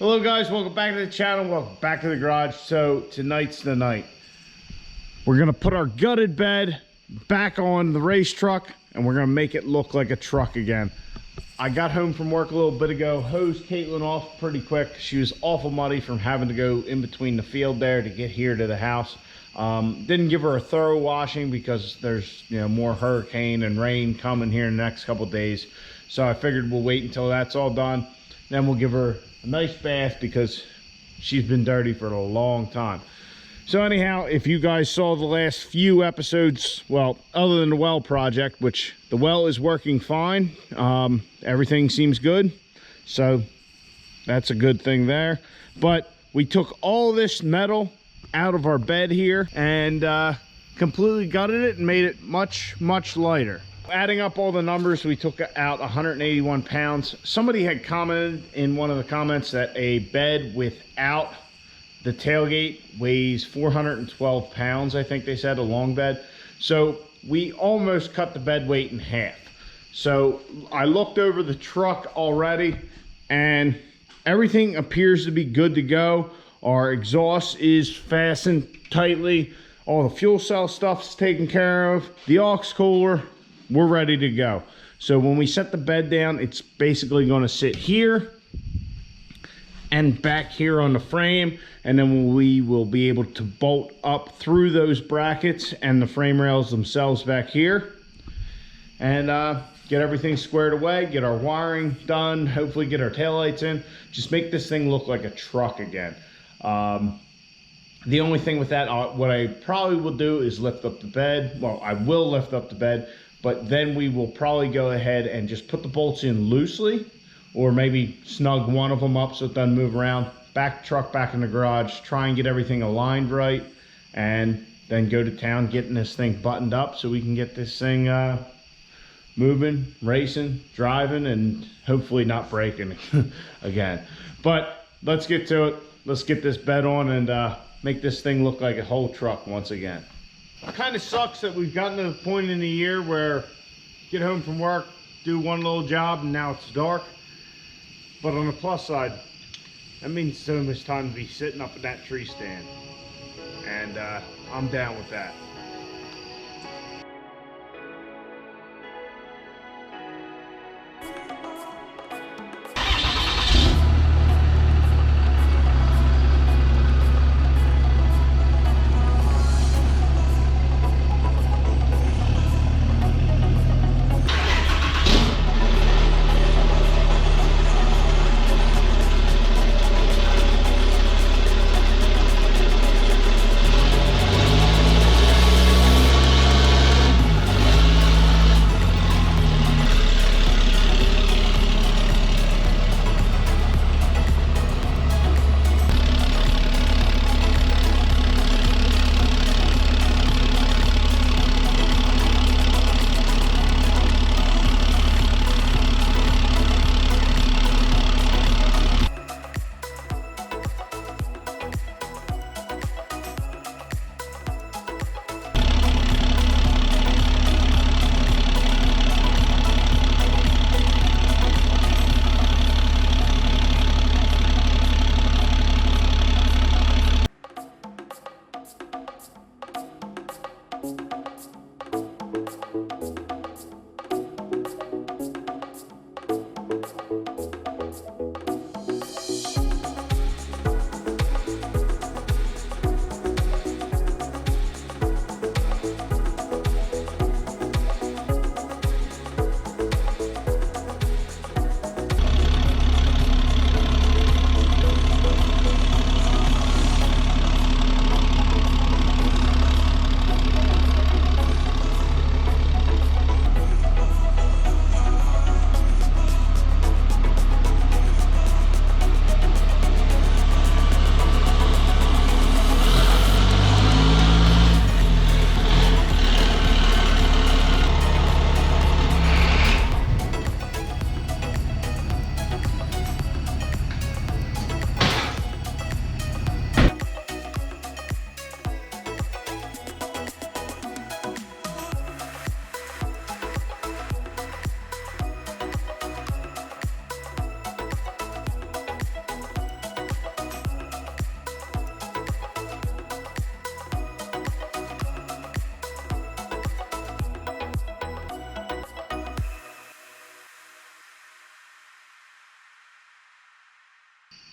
Hello guys, welcome back to the channel, welcome back to the garage. So tonight's the night. We're gonna put our gutted bed back on the race truck and we're gonna make it look like a truck again. I got home from work a little bit ago, hosed Caitlin off pretty quick. She was awful muddy from having to go in between the field there to get here to the house. Didn't give her a thorough washing because there's more hurricane and rain coming here in the next couple days. So I figured we'll wait until that's all done. Then we'll give her a nice bath because she's been dirty for a long time. So anyhow, if you guys saw the last few episodes, well, other than the well project, which the well is working fine, everything seems good, so that's a good thing there. But we took all this metal out of our bed here and completely gutted it and made it much lighter. Adding up all the numbers, we took out 181 pounds. Somebody had commented in one of the comments that a bed without the tailgate weighs 412 pounds, I think they said, a long bed. So we almost cut the bed weight in half. So I looked over the truck already and everything appears to be good to go. Our exhaust is fastened tightly. All the fuel cell stuff's taken care of. The aux cooler, we're ready to go. So when we set the bed down, it's basically going to sit here and back here on the frame, and then we will be able to bolt up through those brackets and the frame rails themselves back here and get everything squared away, get our wiring done, hopefully get our taillights in, just make this thing look like a truck again. The only thing with that, what I probably will do is lift up the bed. Well, I will lift up the bed, but then we will probably go ahead and just put the bolts in loosely, or maybe snug one of them up so it doesn't move around. Back the truck back in the garage, try and get everything aligned right, and then go to town getting this thing buttoned up so we can get this thing moving, racing, driving, and hopefully not breaking again. But let's get to it. Let's get this bed on and make this thing look like a whole truck once again. It kind of sucks that we've gotten to the point in the year where get home from work, do one little job, and now it's dark. But on the plus side, that means so much time to be sitting up in that tree stand. And I'm down with that.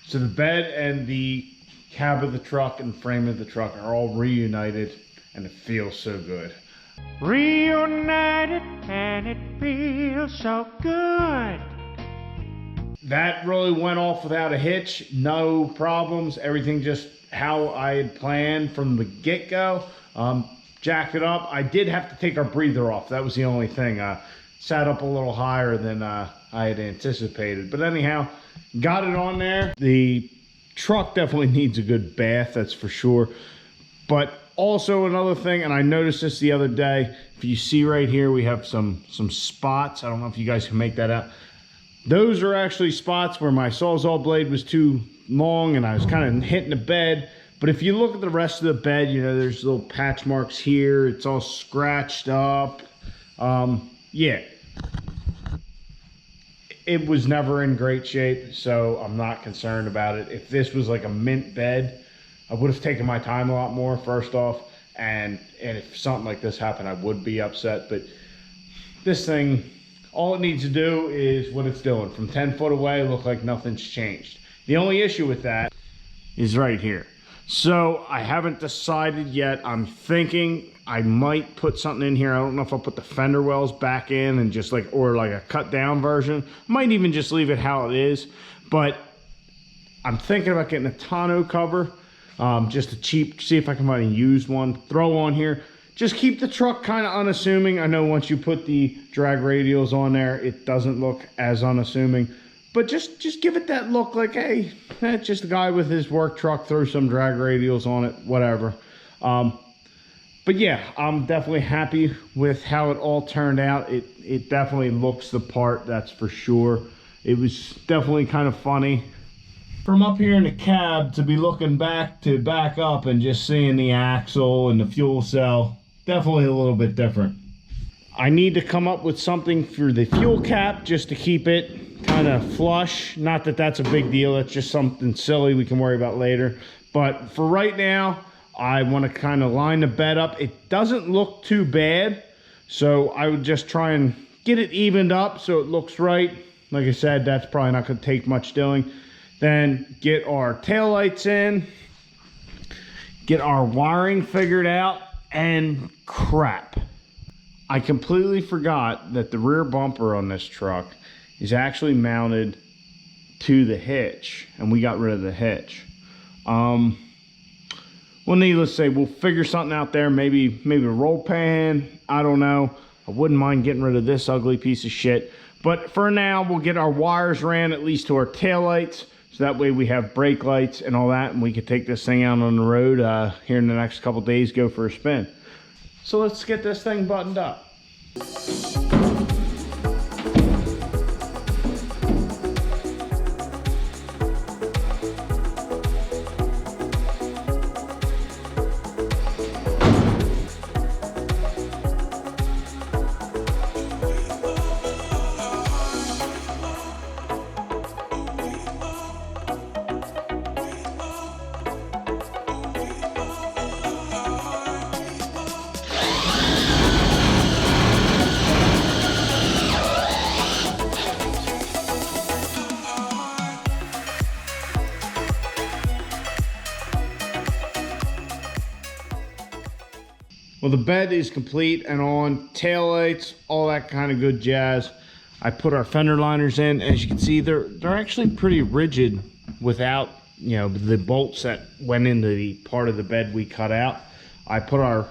So the bed and the cab of the truck and frame of the truck are all reunited, and it feels so good. Reunited and it feels so good. That really went off without a hitch, no problems, everything just how I had planned from the get-go. Jacked it up. I did have to take our breather off, that was the only thing. Sat up a little higher than I had anticipated, but anyhow, got it on there. The truck definitely needs a good bath, that's for sure. But also another thing, and I noticed this the other day, if you see right here, we have some spots. I don't know if you guys can make that out. Those are actually spots where my Sawzall blade was too long and I was kind of hitting the bed. But if you look at the rest of the bed, you know, there's little patch marks here. It's all scratched up. Yeah. It was never in great shape, so I'm not concerned about it. If this was like a mint bed, I would have taken my time a lot more, first off. And if something like this happened, I would be upset. But this thing, all it needs to do is what it's doing. From 10 foot away, look like nothing's changed. The only issue with that is right here. So I haven't decided yet. I'm thinking I might put something in here. I don't know if I'll put the fender wells back in and just like, or like a cut down version. I might even just leave it how it is. But I'm thinking about getting a tonneau cover. Just a cheap, see if I can find a used one, throw on here. Just keep the truck kind of unassuming. I know once you put the drag radials on there, it doesn't look as unassuming. But just give it that look like, hey, that's just a guy with his work truck, throw some drag radials on it, whatever. But yeah, I'm definitely happy with how it all turned out. It definitely looks the part, that's for sure. It was definitely kind of funny from up here in the cab to be looking back to back up and just seeing the axle and the fuel cell. Definitely a little bit different. I need to come up with something for the fuel cap just to keep it kind of flush. Not that that's a big deal, it's just something silly we can worry about later. But for right now, I want to kind of line the bed up. It doesn't look too bad, so I would just try and get it evened up so it looks right. Like I said, that's probably not going to take much doing. Then get our taillights in, get our wiring figured out, and crap. I completely forgot that the rear bumper on this truck is actually mounted to the hitch, and we got rid of the hitch. Well, needless to say, we'll figure something out there. Maybe a roll pan, I don't know. I wouldn't mind getting rid of this ugly piece of shit. But for now, we'll get our wires ran at least to our taillights. So that way we have brake lights and all that, and we could take this thing out on the road here in the next couple days, go for a spin. So let's get this thing buttoned up. Well, the bed is complete and on, taillights, all that kind of good jazz. I put our fender liners in. As you can see, they're actually pretty rigid without, you know, the bolts that went into the part of the bed we cut out. I put our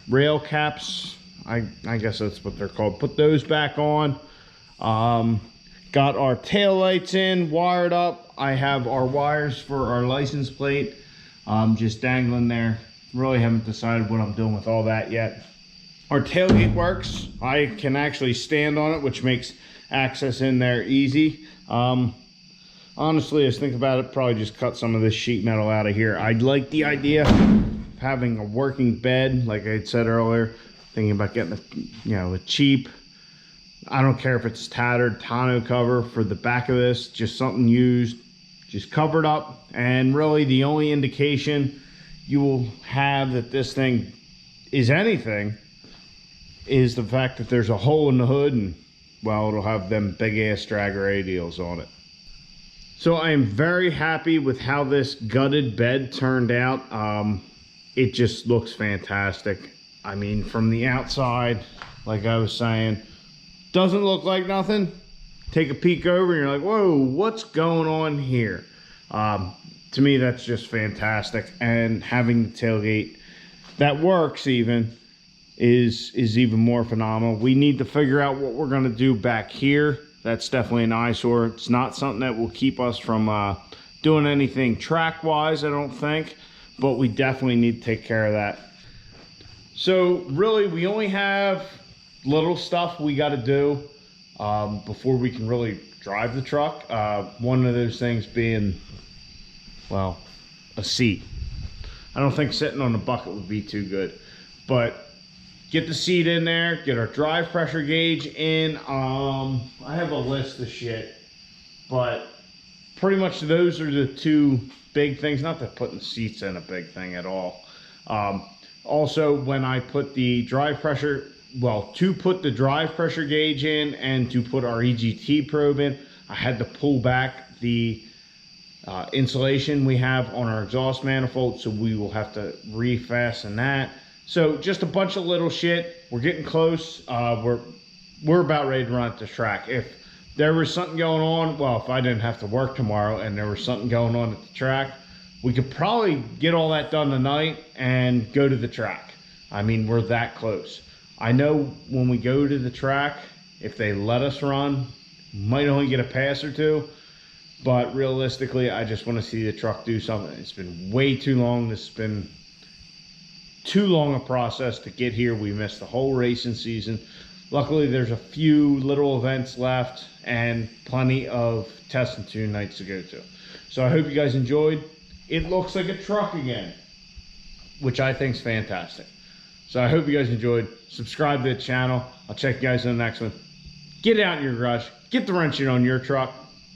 rail caps, I guess that's what they're called, put those back on. Got our taillights in, wired up. I have our wires for our license plate just dangling there. Really haven't decided what I'm doing with all that yet. Our tailgate works. I can actually stand on it, which makes access in there easy. Honestly, as I think about it, probably just cut some of this sheet metal out of here. I like the idea of having a working bed, like I had said earlier. Thinking about getting a cheap, I don't care if it's tattered, tonneau cover for the back of this, just something used, just covered up. And really the only indication you will have that this thing is anything is the fact that there's a hole in the hood, and well, it'll have them big ass drag radials on it. So I am very happy with how this gutted bed turned out. It just looks fantastic. I mean, from the outside, like I was saying, doesn't look like nothing. Take a peek over and you're like, whoa, what's going on here? To me, that's just fantastic. And having the tailgate that works even is even more phenomenal. We need to figure out what we're gonna do back here. That's definitely an eyesore. It's not something that will keep us from doing anything track-wise, I don't think, but we definitely need to take care of that. So really, we only have little stuff we gotta do before we can really drive the truck. One of those things being, well, a seat. I don't think sitting on the bucket would be too good, but get the seat in there, get our drive pressure gauge in. I have a list of shit, but pretty much those are the two big things. Not that putting seats in a big thing at all. Also, when I put the drive pressure, well, to put the drive pressure gauge in and to put our EGT probe in, I had to pull back the insulation we have on our exhaust manifold, so we will have to refasten that. So just a bunch of little shit. We're getting close. We're about ready to run at the track. If there was something going on, well, if I didn't have to work tomorrow and there was something going on at the track, we could probably get all that done tonight and go to the track. I mean, we're that close. I know when we go to the track, if they let us run, might only get a pass or two, but realistically, I just want to see the truck do something. It's been way too long. This has been too long a process to get here. We missed the whole racing season. Luckily, there's a few little events left and plenty of test and tune nights to go to. So I hope you guys enjoyed. It looks like a truck again, which I think is fantastic. So I hope you guys enjoyed. Subscribe to the channel. I'll check you guys in the next one. Get out in your garage. Get the wrenching on your truck.